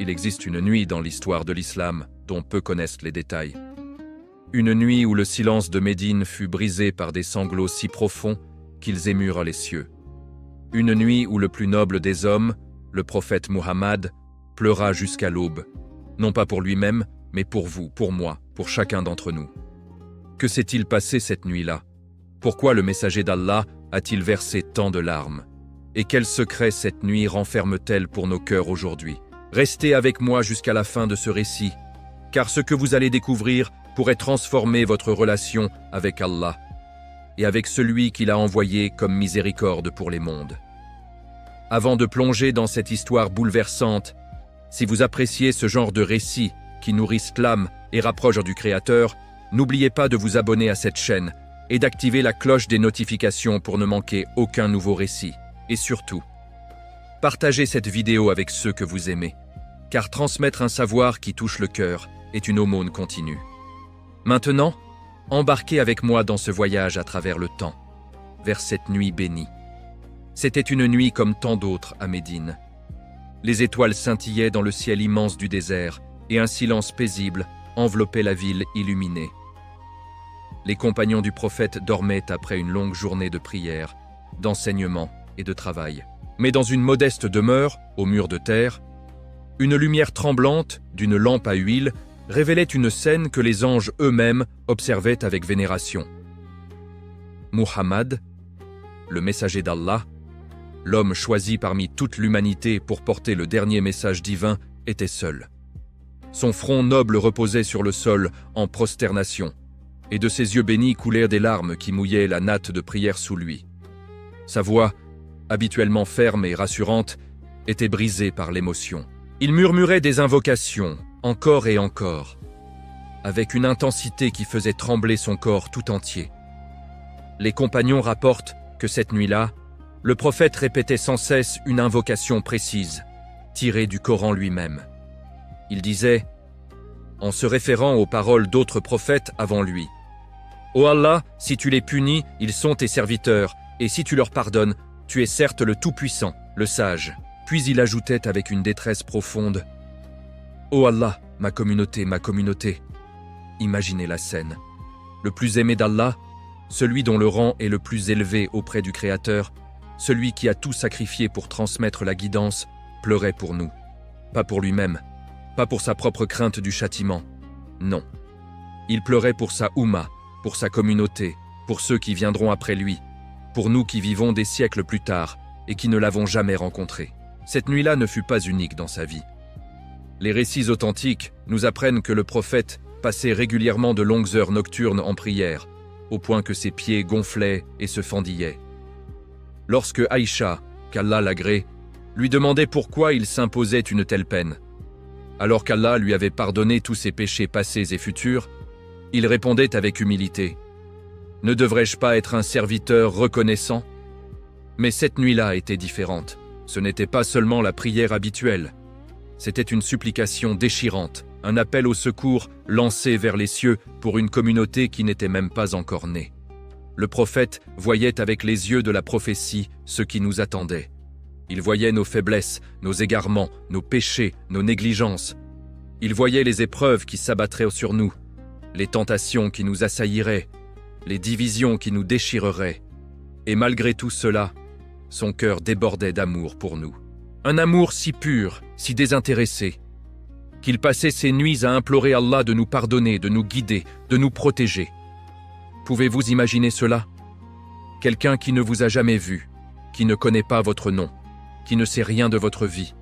Il existe une nuit dans l'histoire de l'islam dont peu connaissent les détails. Une nuit où le silence de Médine fut brisé par des sanglots si profonds qu'ils émurent les cieux. Une nuit où le plus noble des hommes, le prophète Muhammad, pleura jusqu'à l'aube, non pas pour lui-même, mais pour vous, pour moi, pour chacun d'entre nous. Que s'est-il passé cette nuit-là? Pourquoi le messager d'Allah a-t-il versé tant de larmes? Et quel secret cette nuit renferme-t-elle pour nos cœurs aujourd'hui? Restez avec moi jusqu'à la fin de ce récit, car ce que vous allez découvrir pourrait transformer votre relation avec Allah et avec celui qu'il a envoyé comme miséricorde pour les mondes. Avant de plonger dans cette histoire bouleversante, si vous appréciez ce genre de récits qui nourrissent l'âme et rapprochent du Créateur, n'oubliez pas de vous abonner à cette chaîne et d'activer la cloche des notifications pour ne manquer aucun nouveau récit. Et surtout, partagez cette vidéo avec ceux que vous aimez, car transmettre un savoir qui touche le cœur est une aumône continue. Maintenant, embarquez avec moi dans ce voyage à travers le temps, vers cette nuit bénie. C'était une nuit comme tant d'autres à Médine. Les étoiles scintillaient dans le ciel immense du désert et un silence paisible enveloppait la ville illuminée. Les compagnons du prophète dormaient après une longue journée de prière, d'enseignement et de travail. Mais dans une modeste demeure, au mur de terre, une lumière tremblante d'une lampe à huile révélait une scène que les anges eux-mêmes observaient avec vénération. Muhammad, le messager d'Allah, l'homme choisi parmi toute l'humanité pour porter le dernier message divin, était seul. Son front noble reposait sur le sol en prosternation, et de ses yeux bénis coulèrent des larmes qui mouillaient la natte de prière sous lui. Sa voix, habituellement ferme et rassurante, était brisée par l'émotion. Il murmurait des invocations, encore et encore, avec une intensité qui faisait trembler son corps tout entier. Les compagnons rapportent que cette nuit-là, le prophète répétait sans cesse une invocation précise, tirée du Coran lui-même. Il disait, en se référant aux paroles d'autres prophètes avant lui, « Ô Allah, si tu les punis, ils sont tes serviteurs, et si tu leur pardonnes, tu es certes le Tout-Puissant, le Sage. » Puis il ajoutait avec une détresse profonde, « Ô Allah, ma communauté, ma communauté. » Imaginez la scène. Le plus aimé d'Allah, celui dont le rang est le plus élevé auprès du Créateur, celui qui a tout sacrifié pour transmettre la guidance, pleurait pour nous. Pas pour lui-même, pas pour sa propre crainte du châtiment. Non. Il pleurait pour sa Oumma, pour sa communauté, pour ceux qui viendront après lui, pour nous qui vivons des siècles plus tard et qui ne l'avons jamais rencontré. Cette nuit-là ne fut pas unique dans sa vie. Les récits authentiques nous apprennent que le prophète passait régulièrement de longues heures nocturnes en prière, au point que ses pieds gonflaient et se fendillaient. Lorsque Aïcha, qu'Allah l'agrée, lui demandait pourquoi il s'imposait une telle peine, alors qu'Allah lui avait pardonné tous ses péchés passés et futurs, il répondait avec humilité, « Ne devrais-je pas être un serviteur reconnaissant ?» Mais cette nuit-là était différente. Ce n'était pas seulement la prière habituelle. C'était une supplication déchirante, un appel au secours lancé vers les cieux pour une communauté qui n'était même pas encore née. Le prophète voyait avec les yeux de la prophétie ce qui nous attendait. Il voyait nos faiblesses, nos égarements, nos péchés, nos négligences. Il voyait les épreuves qui s'abattraient sur nous, les tentations qui nous assailliraient, les divisions qui nous déchireraient. Et malgré tout cela, son cœur débordait d'amour pour nous. Un amour si pur, si désintéressé, qu'il passait ses nuits à implorer Allah de nous pardonner, de nous guider, de nous protéger. Pouvez-vous imaginer cela? Quelqu'un qui ne vous a jamais vu, qui ne connaît pas votre nom, qui ne sait rien de votre vie,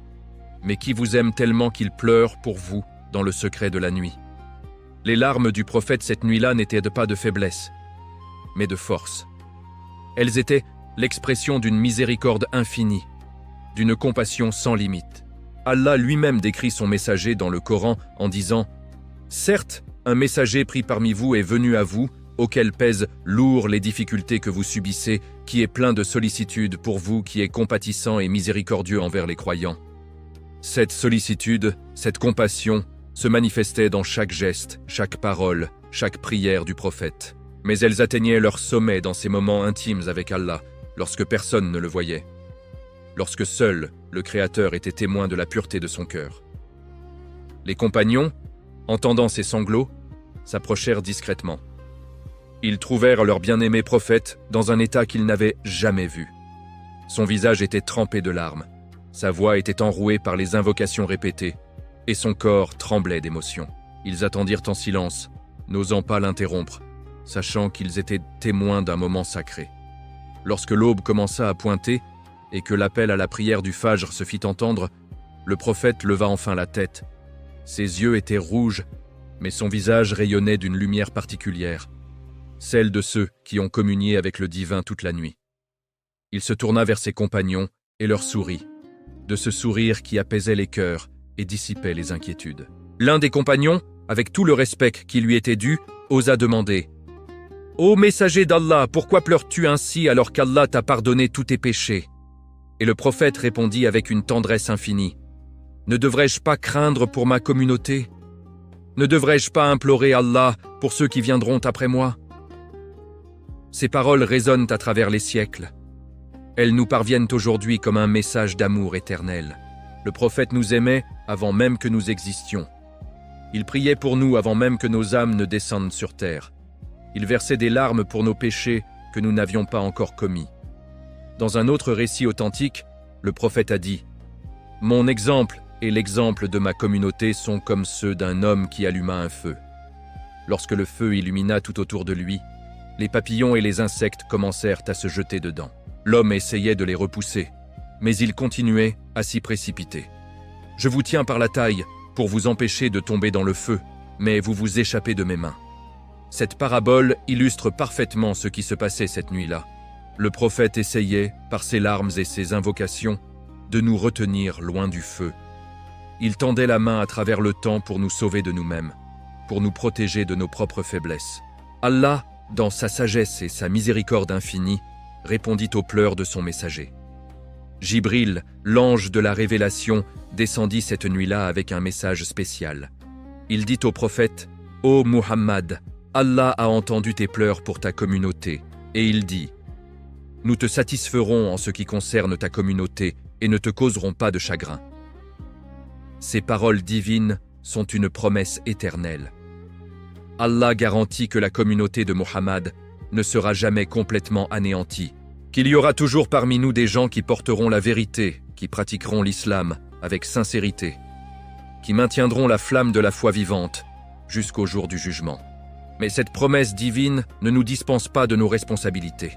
mais qui vous aime tellement qu'il pleure pour vous dans le secret de la nuit. Les larmes du prophète cette nuit-là n'étaient pas de faiblesse, mais de force. Elles étaient l'expression d'une miséricorde infinie, d'une compassion sans limite. Allah lui-même décrit son messager dans le Coran en disant « Certes, un messager pris parmi vous est venu à vous, auquel pèsent lourd les difficultés que vous subissez, qui est plein de sollicitude pour vous, qui est compatissant et miséricordieux envers les croyants. » Cette sollicitude, cette compassion, se manifestaient dans chaque geste, chaque parole, chaque prière du prophète. Mais elles atteignaient leur sommet dans ces moments intimes avec Allah, lorsque personne ne le voyait. Lorsque seul le Créateur était témoin de la pureté de son cœur. Les compagnons, entendant ces sanglots, s'approchèrent discrètement. Ils trouvèrent leur bien-aimé prophète dans un état qu'ils n'avaient jamais vu. Son visage était trempé de larmes, sa voix était enrouée par les invocations répétées, et son corps tremblait d'émotion. Ils attendirent en silence, n'osant pas l'interrompre, sachant qu'ils étaient témoins d'un moment sacré. Lorsque l'aube commença à pointer et que l'appel à la prière du Fajr se fit entendre, le prophète leva enfin la tête. Ses yeux étaient rouges, mais son visage rayonnait d'une lumière particulière, celle de ceux qui ont communié avec le divin toute la nuit. Il se tourna vers ses compagnons et leur sourit, de ce sourire qui apaisait les cœurs et dissipait les inquiétudes. L'un des compagnons, avec tout le respect qui lui était dû, osa demander « Ô messager d'Allah, pourquoi pleures-tu ainsi alors qu'Allah t'a pardonné tous tes péchés ?» Et le prophète répondit avec une tendresse infinie « Ne devrais-je pas craindre pour ma communauté ? Ne devrais-je pas implorer Allah pour ceux qui viendront après moi ?» Ces paroles résonnent à travers les siècles. Elles nous parviennent aujourd'hui comme un message d'amour éternel. Le prophète nous aimait avant même que nous existions. Il priait pour nous avant même que nos âmes ne descendent sur terre. Il versait des larmes pour nos péchés que nous n'avions pas encore commis. Dans un autre récit authentique, le prophète a dit « Mon exemple et l'exemple de ma communauté sont comme ceux d'un homme qui alluma un feu. Lorsque le feu illumina tout autour de lui, les papillons et les insectes commencèrent à se jeter dedans. L'homme essayait de les repousser, mais il continuait à s'y précipiter. Je vous tiens par la taille pour vous empêcher de tomber dans le feu, mais vous vous échappez de mes mains. » Cette parabole illustre parfaitement ce qui se passait cette nuit-là. Le prophète essayait, par ses larmes et ses invocations, de nous retenir loin du feu. Il tendait la main à travers le temps pour nous sauver de nous-mêmes, pour nous protéger de nos propres faiblesses. Allah, dans sa sagesse et sa miséricorde infinie, répondit aux pleurs de son messager. Jibril, l'ange de la révélation, descendit cette nuit-là avec un message spécial. Il dit au prophète « Ô Muhammad, Allah a entendu tes pleurs pour ta communauté, et il dit « Nous te satisferons en ce qui concerne ta communauté et ne te causerons pas de chagrin. » Ces paroles divines sont une promesse éternelle. Allah garantit que la communauté de Muhammad ne sera jamais complètement anéantie, qu'il y aura toujours parmi nous des gens qui porteront la vérité, qui pratiqueront l'islam avec sincérité, qui maintiendront la flamme de la foi vivante jusqu'au jour du jugement. Mais cette promesse divine ne nous dispense pas de nos responsabilités.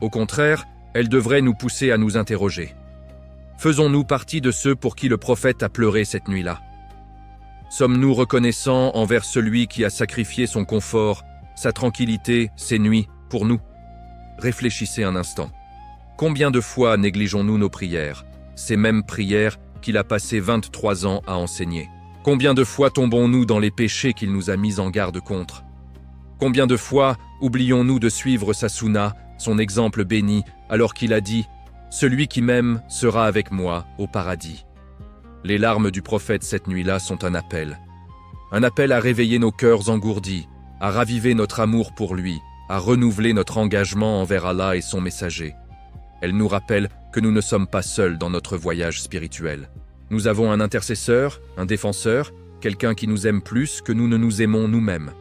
Au contraire, elle devrait nous pousser à nous interroger. Faisons-nous partie de ceux pour qui le prophète a pleuré cette nuit-là? Sommes-nous reconnaissants envers celui qui a sacrifié son confort, sa tranquillité, ses nuits, pour nous? Réfléchissez un instant. Combien de fois négligeons-nous nos prières, ces mêmes prières qu'il a passé 23 ans à enseigner? Combien de fois tombons-nous dans les péchés qu'il nous a mis en garde contre? Combien de fois oublions-nous de suivre sa sunna, son exemple béni, alors qu'il a dit « Celui qui m'aime sera avec moi au paradis ». Les larmes du prophète cette nuit-là sont un appel à réveiller nos cœurs engourdis, à raviver notre amour pour lui, à renouveler notre engagement envers Allah et son messager. Elle nous rappelle que nous ne sommes pas seuls dans notre voyage spirituel. Nous avons un intercesseur, un défenseur, quelqu'un qui nous aime plus que nous ne nous aimons nous-mêmes.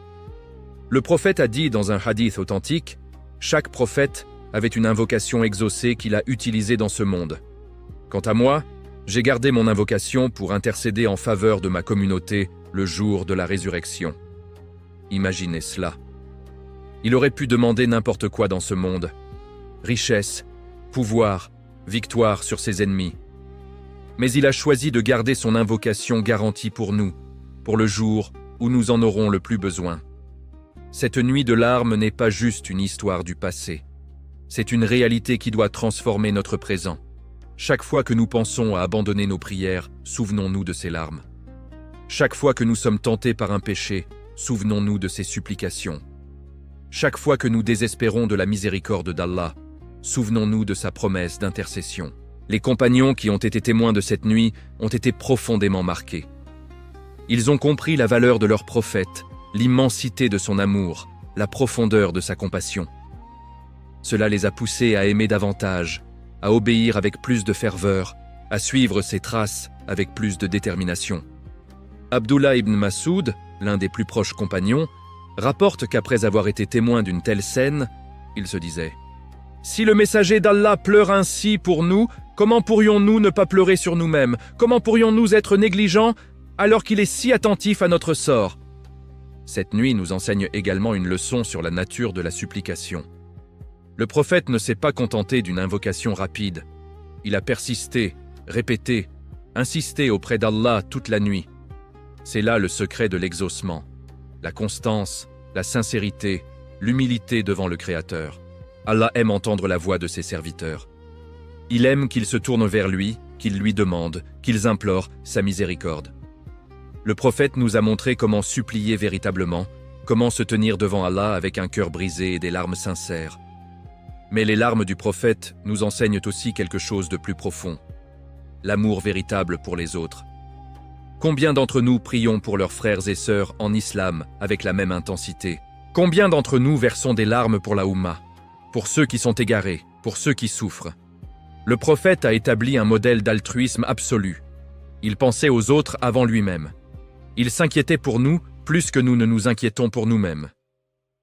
Le prophète a dit dans un hadith authentique, chaque prophète avait une invocation exaucée qu'il a utilisée dans ce monde. Quant à moi, j'ai gardé mon invocation pour intercéder en faveur de ma communauté le jour de la résurrection. Imaginez cela. Il aurait pu demander n'importe quoi dans ce monde. Richesse, pouvoir, victoire sur ses ennemis. Mais il a choisi de garder son invocation garantie pour nous, pour le jour où nous en aurons le plus besoin. Cette nuit de larmes n'est pas juste une histoire du passé. C'est une réalité qui doit transformer notre présent. Chaque fois que nous pensons à abandonner nos prières, souvenons-nous de ces larmes. Chaque fois que nous sommes tentés par un péché, souvenons-nous de ces supplications. Chaque fois que nous désespérons de la miséricorde d'Allah, souvenons-nous de sa promesse d'intercession. Les compagnons qui ont été témoins de cette nuit ont été profondément marqués. Ils ont compris la valeur de leur prophète, l'immensité de son amour, la profondeur de sa compassion. Cela les a poussés à aimer davantage, à obéir avec plus de ferveur, à suivre ses traces avec plus de détermination. Abdullah ibn Mas'ud, l'un des plus proches compagnons, rapporte qu'après avoir été témoin d'une telle scène, il se disait « Si le messager d'Allah pleure ainsi pour nous, comment pourrions-nous ne pas pleurer sur nous-mêmes? Comment pourrions-nous être négligents alors qu'il est si attentif à notre sort ?» Cette nuit nous enseigne également une leçon sur la nature de la supplication. Le prophète ne s'est pas contenté d'une invocation rapide. Il a persisté, répété, insisté auprès d'Allah toute la nuit. C'est là le secret de l'exaucement. La constance, la sincérité, l'humilité devant le Créateur. Allah aime entendre la voix de ses serviteurs. Il aime qu'ils se tournent vers lui, qu'ils lui demandent, qu'ils implorent sa miséricorde. Le prophète nous a montré comment supplier véritablement, comment se tenir devant Allah avec un cœur brisé et des larmes sincères. Mais les larmes du prophète nous enseignent aussi quelque chose de plus profond, l'amour véritable pour les autres. Combien d'entre nous prions pour leurs frères et sœurs en islam avec la même intensité? Combien d'entre nous versons des larmes pour la Oumma, pour ceux qui sont égarés, pour ceux qui souffrent? Le prophète a établi un modèle d'altruisme absolu. Il pensait aux autres avant lui-même. Il s'inquiétait pour nous plus que nous ne nous inquiétons pour nous-mêmes.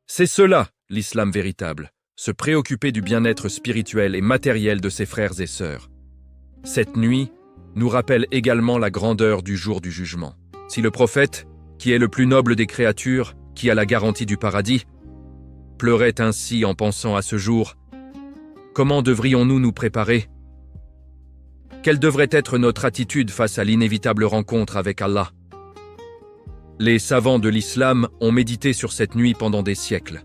C'est cela, l'islam véritable, se préoccuper du bien-être spirituel et matériel de ses frères et sœurs. Cette nuit nous rappelle également la grandeur du jour du jugement. Si le prophète, qui est le plus noble des créatures, qui a la garantie du paradis, pleurait ainsi en pensant à ce jour, comment devrions-nous nous préparer? Quelle devrait être notre attitude face à l'inévitable rencontre avec Allah? Les savants de l'islam ont médité sur cette nuit pendant des siècles.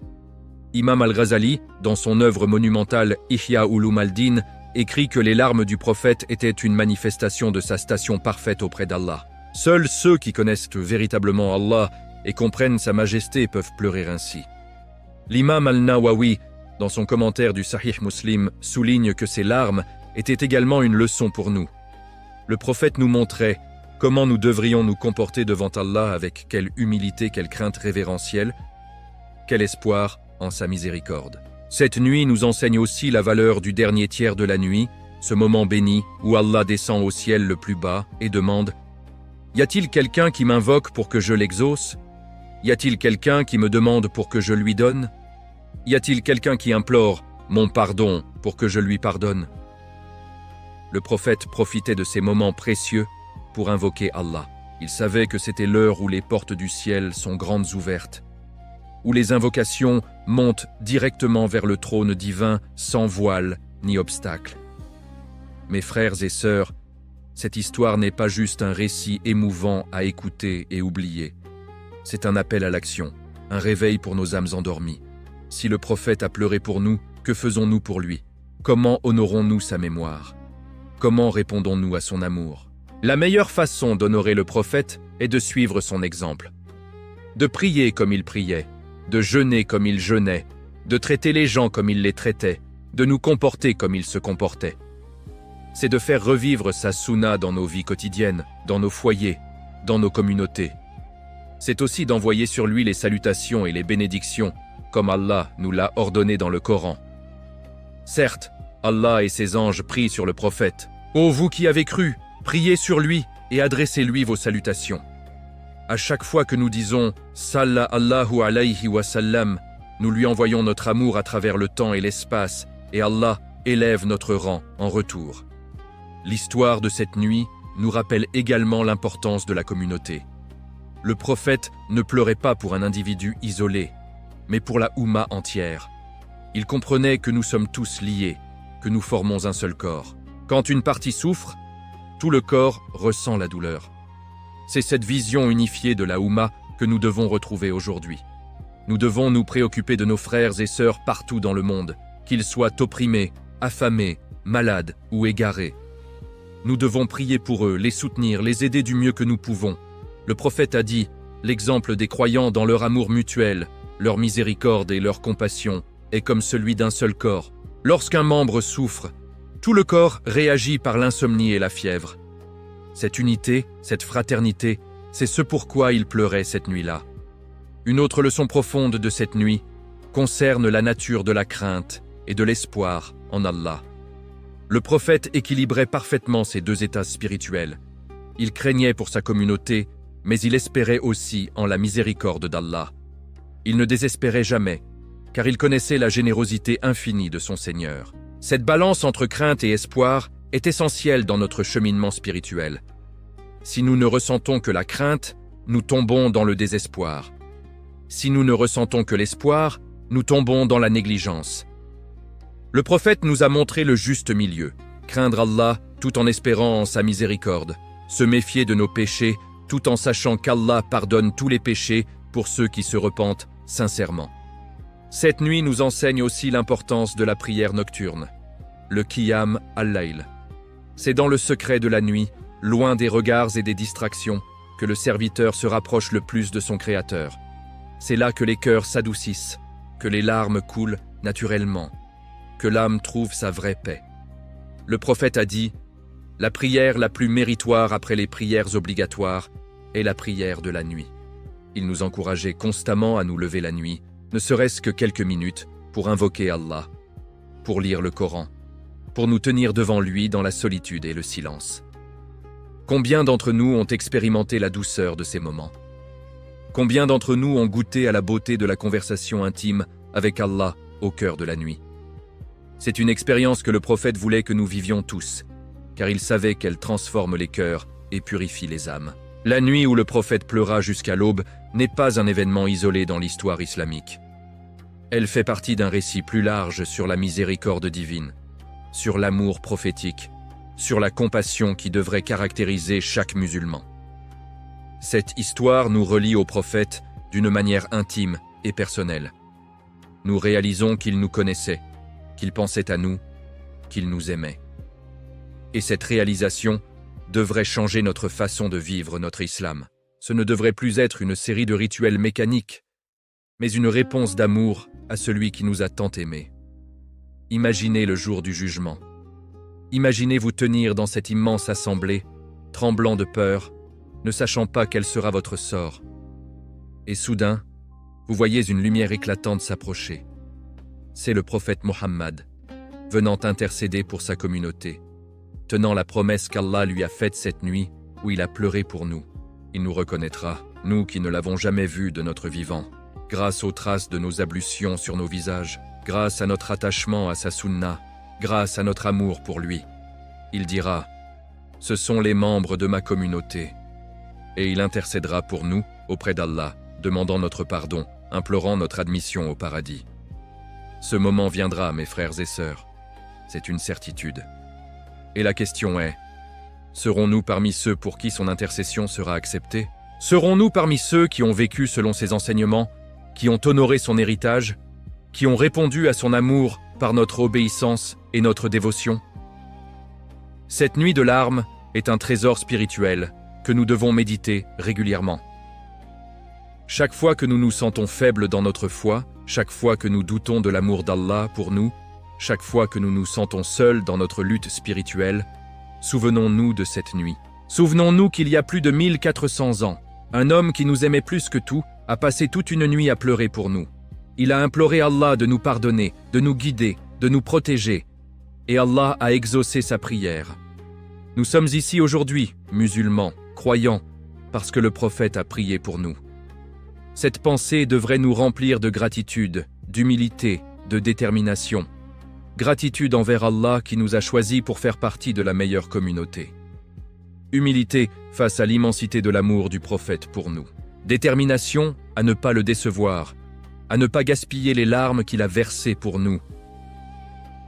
Imam al-Ghazali, dans son œuvre monumentale Ihya Ulum al-Din, écrit que les larmes du prophète étaient une manifestation de sa station parfaite auprès d'Allah. Seuls ceux qui connaissent véritablement Allah et comprennent sa majesté peuvent pleurer ainsi. L'imam al-Nawawi, dans son commentaire du Sahih Muslim, souligne que ces larmes étaient également une leçon pour nous. Le prophète nous montrait comment nous devrions nous comporter devant Allah avec quelle humilité, quelle crainte révérentielle, quel espoir en sa miséricorde. Cette nuit nous enseigne aussi la valeur du dernier tiers de la nuit, ce moment béni où Allah descend au ciel le plus bas et demande « Y a-t-il quelqu'un qui m'invoque pour que je l'exauce? Y a-t-il quelqu'un qui me demande pour que je lui donne? Y a-t-il quelqu'un qui implore mon pardon pour que je lui pardonne ?» Le prophète profitait de ces moments précieux pour invoquer Allah. Il savait que c'était l'heure où les portes du ciel sont grandes ouvertes, où les invocations montent directement vers le trône divin sans voile ni obstacle. Mes frères et sœurs, cette histoire n'est pas juste un récit émouvant à écouter et oublier. C'est un appel à l'action, un réveil pour nos âmes endormies. Si le prophète a pleuré pour nous, que faisons-nous pour lui? Comment honorons-nous sa mémoire? Comment répondons-nous à son amour? La meilleure façon d'honorer le prophète est de suivre son exemple. De prier comme il priait, de jeûner comme il jeûnait, de traiter les gens comme il les traitait, de nous comporter comme il se comportait. C'est de faire revivre sa sunna dans nos vies quotidiennes, dans nos foyers, dans nos communautés. C'est aussi d'envoyer sur lui les salutations et les bénédictions, comme Allah nous l'a ordonné dans le Coran. Certes, Allah et ses anges prient sur le prophète. Ô vous qui avez cru, priez sur lui et adressez-lui vos salutations. À chaque fois que nous disons « Sallallahu alayhi wa sallam », nous lui envoyons notre amour à travers le temps et l'espace, et Allah élève notre rang en retour. L'histoire de cette nuit nous rappelle également l'importance de la communauté. Le prophète ne pleurait pas pour un individu isolé, mais pour la Oumma entière. Il comprenait que nous sommes tous liés, que nous formons un seul corps. Quand une partie souffre, tout le corps ressent la douleur. C'est cette vision unifiée de la Oumma que nous devons retrouver aujourd'hui. Nous devons nous préoccuper de nos frères et sœurs partout dans le monde, qu'ils soient opprimés, affamés, malades ou égarés. Nous devons prier pour eux, les soutenir, les aider du mieux que nous pouvons. Le prophète a dit, l'exemple des croyants dans leur amour mutuel, leur miséricorde et leur compassion est comme celui d'un seul corps. Lorsqu'un membre souffre, tout le corps réagit par l'insomnie et la fièvre. Cette unité, cette fraternité, c'est ce pourquoi il pleurait cette nuit-là. Une autre leçon profonde de cette nuit concerne la nature de la crainte et de l'espoir en Allah. Le prophète équilibrait parfaitement ces deux états spirituels. Il craignait pour sa communauté, mais il espérait aussi en la miséricorde d'Allah. Il ne désespérait jamais, car il connaissait la générosité infinie de son Seigneur. Cette balance entre crainte et espoir est essentielle dans notre cheminement spirituel. Si nous ne ressentons que la crainte, nous tombons dans le désespoir. Si nous ne ressentons que l'espoir, nous tombons dans la négligence. Le prophète nous a montré le juste milieu, craindre Allah tout en espérant en sa miséricorde, se méfier de nos péchés tout en sachant qu'Allah pardonne tous les péchés pour ceux qui se repentent sincèrement. Cette nuit nous enseigne aussi l'importance de la prière nocturne, le qiyam al-layl. C'est dans le secret de la nuit, loin des regards et des distractions, que le serviteur se rapproche le plus de son Créateur. C'est là que les cœurs s'adoucissent, que les larmes coulent naturellement, que l'âme trouve sa vraie paix. Le prophète a dit « La prière la plus méritoire après les prières obligatoires est la prière de la nuit ». Il nous encourageait constamment à nous lever la nuit, ne serait-ce que quelques minutes, pour invoquer Allah, pour lire le Coran, pour nous tenir devant lui dans la solitude et le silence. Combien d'entre nous ont expérimenté la douceur de ces moments? Combien d'entre nous ont goûté à la beauté de la conversation intime avec Allah au cœur de la nuit? C'est une expérience que le prophète voulait que nous vivions tous, car il savait qu'elle transforme les cœurs et purifie les âmes. La nuit où le prophète pleura jusqu'à l'aube n'est pas un événement isolé dans l'histoire islamique. Elle fait partie d'un récit plus large sur la miséricorde divine, sur l'amour prophétique, sur la compassion qui devrait caractériser chaque musulman. Cette histoire nous relie au prophète d'une manière intime et personnelle. Nous réalisons qu'il nous connaissait, qu'il pensait à nous, qu'il nous aimait. Et cette réalisation devrait changer notre façon de vivre notre islam. Ce ne devrait plus être une série de rituels mécaniques, mais une réponse d'amour à celui qui nous a tant aimés. Imaginez le jour du jugement. Imaginez vous tenir dans cette immense assemblée, tremblant de peur, ne sachant pas quel sera votre sort. Et soudain, vous voyez une lumière éclatante s'approcher. C'est le prophète Mohammed, venant intercéder pour sa communauté, tenant la promesse qu'Allah lui a faite cette nuit où il a pleuré pour nous. Il nous reconnaîtra, nous qui ne l'avons jamais vu de notre vivant, grâce aux traces de nos ablutions sur nos visages, grâce à notre attachement à sa sunna, grâce à notre amour pour lui. Il dira « Ce sont les membres de ma communauté » et il intercédera pour nous auprès d'Allah, demandant notre pardon, implorant notre admission au paradis. Ce moment viendra, mes frères et sœurs. C'est une certitude. Et la question est, serons-nous parmi ceux pour qui son intercession sera acceptée? Serons-nous parmi ceux qui ont vécu selon ses enseignements, qui ont honoré son héritage, qui ont répondu à son amour par notre obéissance et notre dévotion? Cette nuit de larmes est un trésor spirituel que nous devons méditer régulièrement. Chaque fois que nous nous sentons faibles dans notre foi, chaque fois que nous doutons de l'amour d'Allah pour nous, chaque fois que nous nous sentons seuls dans notre lutte spirituelle, souvenons-nous de cette nuit. Souvenons-nous qu'il y a plus de 1400 ans, un homme qui nous aimait plus que tout a passé toute une nuit à pleurer pour nous. Il a imploré Allah de nous pardonner, de nous guider, de nous protéger, et Allah a exaucé sa prière. Nous sommes ici aujourd'hui, musulmans, croyants, parce que le prophète a prié pour nous. Cette pensée devrait nous remplir de gratitude, d'humilité, de détermination. Gratitude envers Allah qui nous a choisis pour faire partie de la meilleure communauté. Humilité face à l'immensité de l'amour du prophète pour nous. Détermination à ne pas le décevoir, à ne pas gaspiller les larmes qu'il a versées pour nous.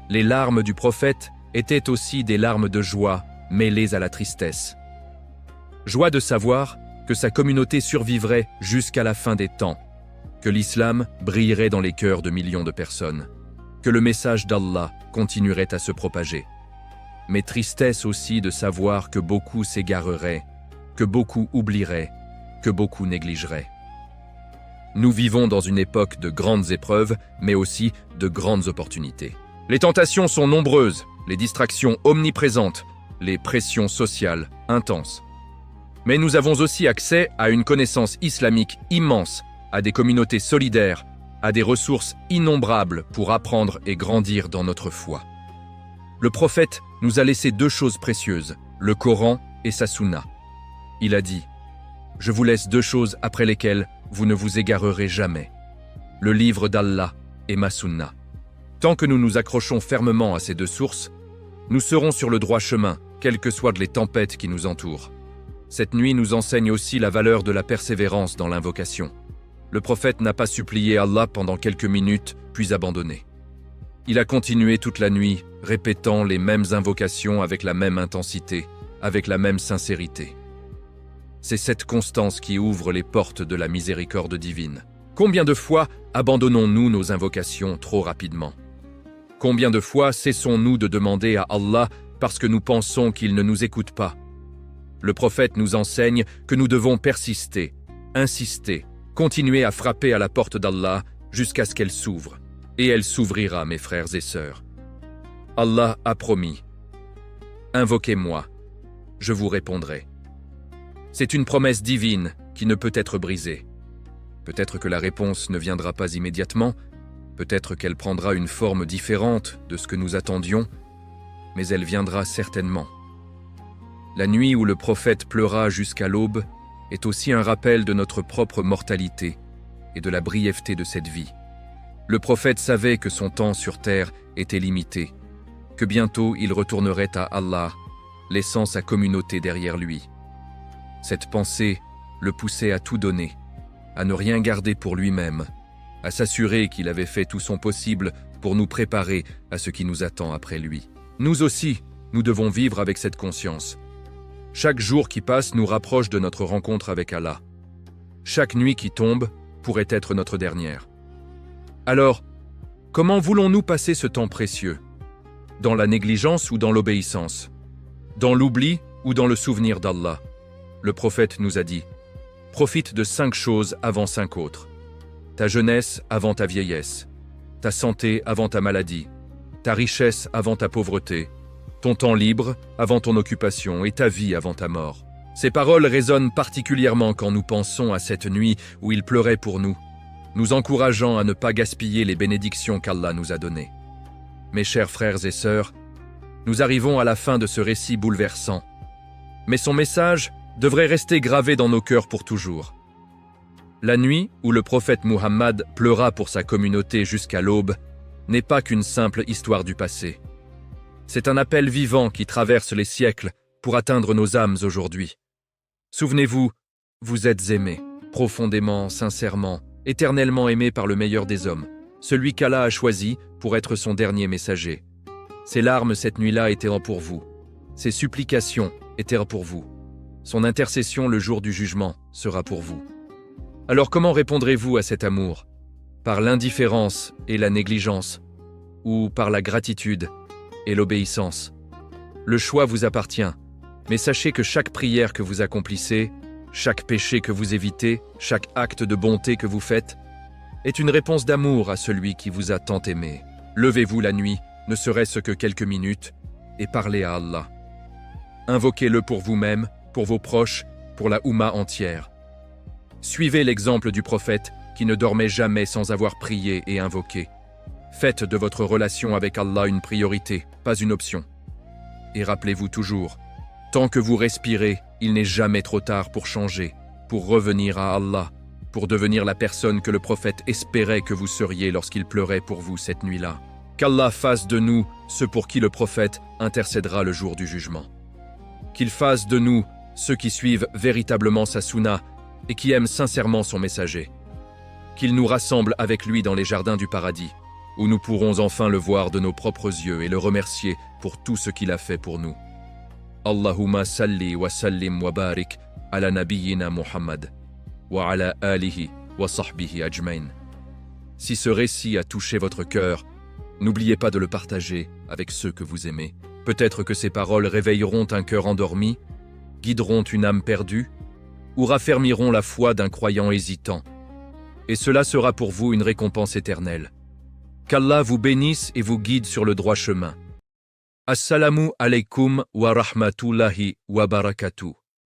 Les larmes du prophète étaient aussi des larmes de joie mêlées à la tristesse. Joie de savoir que sa communauté survivrait jusqu'à la fin des temps, que l'islam brillerait dans les cœurs de millions de personnes, que le message d'Allah continuerait à se propager. Mais tristesse aussi de savoir que beaucoup s'égareraient, que beaucoup oublieraient, que beaucoup négligeraient. Nous vivons dans une époque de grandes épreuves, mais aussi de grandes opportunités. Les tentations sont nombreuses, les distractions omniprésentes, les pressions sociales intenses. Mais nous avons aussi accès à une connaissance islamique immense, à des communautés solidaires, à des ressources innombrables pour apprendre et grandir dans notre foi. Le prophète nous a laissé deux choses précieuses, le Coran et sa sunna. Il a dit je vous laisse 2 choses après lesquelles vous ne vous égarerez jamais. Le livre d'Allah et ma sunna. Tant que nous nous accrochons fermement à ces 2 sources, nous serons sur le droit chemin, quelles que soient les tempêtes qui nous entourent. Cette nuit nous enseigne aussi la valeur de la persévérance dans l'invocation. Le prophète n'a pas supplié Allah pendant quelques minutes, puis abandonné. Il a continué toute la nuit, répétant les mêmes invocations avec la même intensité, avec la même sincérité. C'est cette constance qui ouvre les portes de la miséricorde divine. Combien de fois abandonnons-nous nos invocations trop rapidement? Combien de fois cessons-nous de demander à Allah parce que nous pensons qu'il ne nous écoute pas? Le prophète nous enseigne que nous devons persister, insister, continuer à frapper à la porte d'Allah jusqu'à ce qu'elle s'ouvre. Et elle s'ouvrira, mes frères et sœurs. Allah a promis. Invoquez-moi, je vous répondrai. C'est une promesse divine qui ne peut être brisée. Peut-être que la réponse ne viendra pas immédiatement, peut-être qu'elle prendra une forme différente de ce que nous attendions, mais elle viendra certainement. La nuit où le prophète pleura jusqu'à l'aube est aussi un rappel de notre propre mortalité et de la brièveté de cette vie. Le prophète savait que son temps sur terre était limité, que bientôt il retournerait à Allah, laissant sa communauté derrière lui. Cette pensée le poussait à tout donner, à ne rien garder pour lui-même, à s'assurer qu'il avait fait tout son possible pour nous préparer à ce qui nous attend après lui. Nous aussi, nous devons vivre avec cette conscience. Chaque jour qui passe nous rapproche de notre rencontre avec Allah. Chaque nuit qui tombe pourrait être notre dernière. Alors, comment voulons-nous passer ce temps précieux? Dans la négligence ou dans l'obéissance? Dans l'oubli ou dans le souvenir d'Allah? Le prophète nous a dit: profite de 5 choses avant 5 autres. Ta jeunesse avant ta vieillesse, ta santé avant ta maladie, ta richesse avant ta pauvreté, ton temps libre avant ton occupation et ta vie avant ta mort. Ces paroles résonnent particulièrement quand nous pensons à cette nuit où il pleurait pour nous, nous encourageant à ne pas gaspiller les bénédictions qu'Allah nous a données. Mes chers frères et sœurs, nous arrivons à la fin de ce récit bouleversant. Mais son message devrait rester gravé dans nos cœurs pour toujours. La nuit où le prophète Muhammad pleura pour sa communauté jusqu'à l'aube n'est pas qu'une simple histoire du passé. C'est un appel vivant qui traverse les siècles pour atteindre nos âmes aujourd'hui. Souvenez-vous, vous êtes aimés, profondément, sincèrement, éternellement aimés par le meilleur des hommes, celui qu'Allah a choisi pour être son dernier messager. Ses larmes cette nuit-là étaient pour vous. Ses supplications étaient pour vous. Son intercession le jour du jugement sera pour vous. Alors comment répondrez-vous à cet amour? Par l'indifférence et la négligence, ou par la gratitude et l'obéissance? Le choix vous appartient, mais sachez que chaque prière que vous accomplissez, chaque péché que vous évitez, chaque acte de bonté que vous faites, est une réponse d'amour à celui qui vous a tant aimé. Levez-vous la nuit, ne serait-ce que quelques minutes, et parlez à Allah. Invoquez-le pour vous-même, pour vos proches, pour la Oumma entière. Suivez l'exemple du prophète qui ne dormait jamais sans avoir prié et invoqué. Faites de votre relation avec Allah une priorité, pas une option. Et rappelez-vous toujours, tant que vous respirez, il n'est jamais trop tard pour changer, pour revenir à Allah, pour devenir la personne que le prophète espérait que vous seriez lorsqu'il pleurait pour vous cette nuit-là. Qu'Allah fasse de nous ceux pour qui le prophète intercédera le jour du jugement. Qu'il fasse de nous ceux qui suivent véritablement sa sunna et qui aiment sincèrement son messager. Qu'il nous rassemble avec lui dans les jardins du paradis, où nous pourrons enfin le voir de nos propres yeux et le remercier pour tout ce qu'il a fait pour nous. Allahumma salli wa sallim wa barik ala nabiyyina Muhammad wa ala alihi wa sahbihi ajmain. Si ce récit a touché votre cœur, n'oubliez pas de le partager avec ceux que vous aimez. Peut-être que ces paroles réveilleront un cœur endormi, guideront une âme perdue, ou raffermiront la foi d'un croyant hésitant. Et cela sera pour vous une récompense éternelle. Qu'Allah vous bénisse et vous guide sur le droit chemin. Assalamu alaikum wa rahmatullahi wa barakatuh.